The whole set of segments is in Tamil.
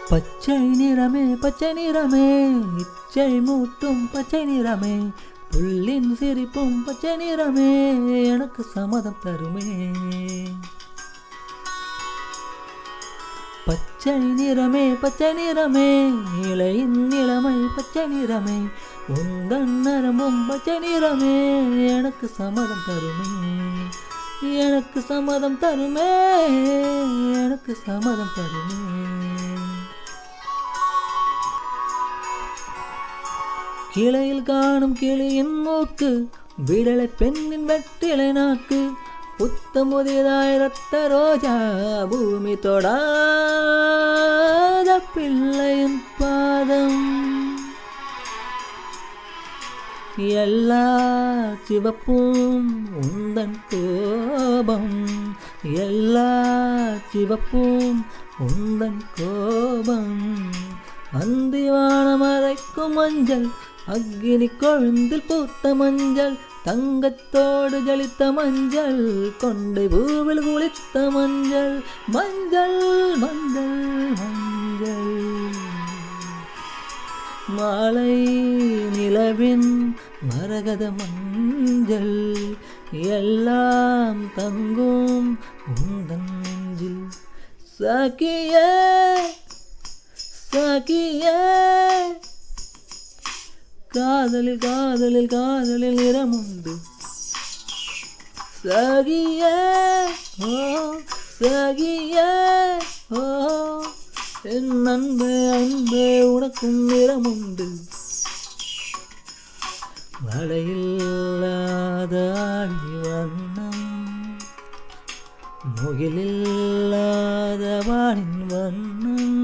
பச்சை நிறமே இச்சை மூட்டும் பச்சை நிறமே புல்லின் சிரிப்பும் பச்சை நிறமே எனக்கு சம்மதம் தருமே. பச்சை நிறமே இலையின் இளமை பச்சை நிறமே உந்தன் நரமும் பச்சை நிறமே எனக்கு சம்மதம் தருமே. எனக்கு சம்மதம் தருமே. எனக்கு சம்மதம் தருமே. கிளையில் காணும் கிளியின் மூக்கு விடலை பெண்ணின் வெட்டிலை நாக்கு புத்தம் புதியதாய் ரத்த ரோஜா பூமி தொடாத பிள்ளையின் பாதம் எல்லா சிவப்பும் உந்தன் கோபம் எல்லா சிவப்பும் உந்தன் கோபம் அந்திவானம் அரைக்கும் மஞ்சள் அக்னி கொழுந்தில் பூத்த மஞ்சள் தங்கத்தோடு ஜலித்த மஞ்சள் கொண்டை பூவில் குளித்த மஞ்சள் மஞ்சள் மஞ்சள் மஞ்சள் மாலை நிலவின் மரகத மஞ்சள் எல்லாம் தங்கும் உந்தன் நெஞ்சில் சகியே சகியே காதலில் காதலில் காதலில் நிறமுண்டு சகியே ஓ சகியே ஓ என் அன்பே அன்பே உனக்கும் நிறமுண்டு மழையில்லாத ஆழி வண்ணம் முகிலில்லாத வானின் வண்ணம்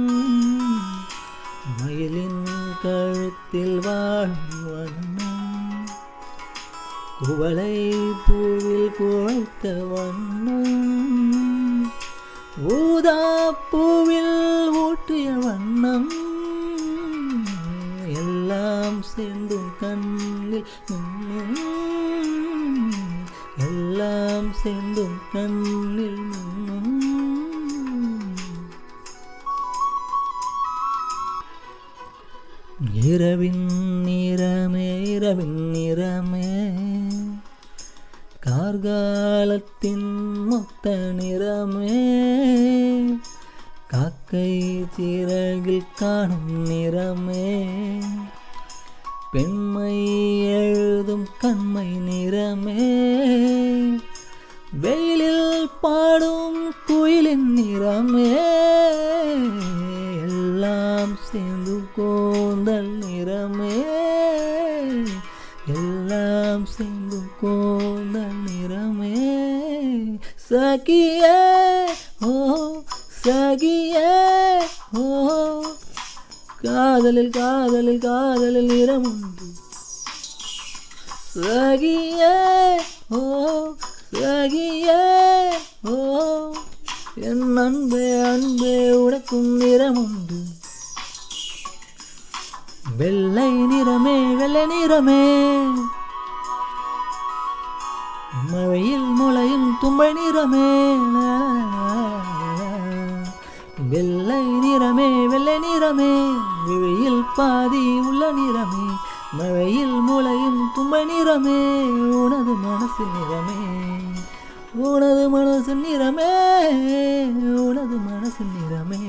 மயிலின் கழுத்தில் வாழும் வண்ணம் குவளை பூவில் குழைத்த வண்ணம் ஊதா பூவில் ஊற்றிய வண்ணம் எல்லாம் சேர்ந்தும் கண்ணில் எல்லாம் சேர்ந்தும் கண்ணில் இரவின் நிறமே கார்காலத்தின் மொத்த நிறமே காக்கை சிறகில் காணும் நிறமே பெண்மை எழுதும் கண்மை நிறமே வெயிலில் பாடும் குயிலின் நிறமே எல்லாம் சேர்ந்து கோந்தல் நிறமே எல்லாம் சேர்ந்து கோந்தல் நிறமே சகியே ஓ சகியே ஓ காதலில் காதலில் காதலில் நிறமுண்டு சகியே ஓ சகியே ஓ என் அன்பே அன்பே உனக்கும் நிறமுண்டு வெள்ளை நிறமே மழையில் முளையும் தும்பை நிறமே வெள்ளை நிறமே விழியில் பாதி உள்ள நிறமே மழையில் முளையும் தும்பை நிறமே உனது மனசு நிறமே உனது மனசு நிறமே உனது மனசு நிறமே